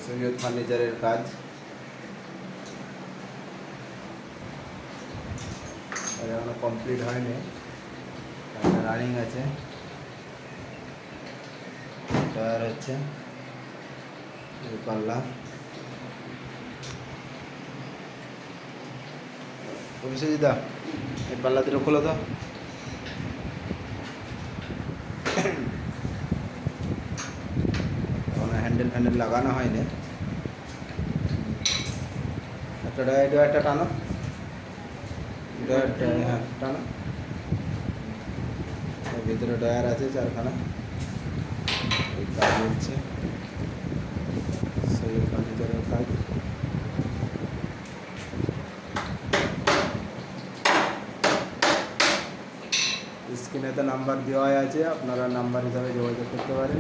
সৈয়দ ফার্নিচারের কাজ এখনো কমপ্লিট হয়নি, রানিং আছে। টায়ার হচ্ছে এই পাল্লা, অভিষেকদা এই পাল্লা দুটো খোলো তো। এখন হ্যান্ডেল ফ্যান্ডেল লাগানো হয়নি। একটা একটা টানো, হ্যাঁ টানো। ভিতরে টায়ার আছে 4খানা। এই কাজ হচ্ছে সৈয়দ ফার্নিচারের কাজ। স্ক্রিনে তো নাম্বার দেওয়াই আছে, আপনারা নাম্বার হিসাবে যোগাযোগ করতে পারেন।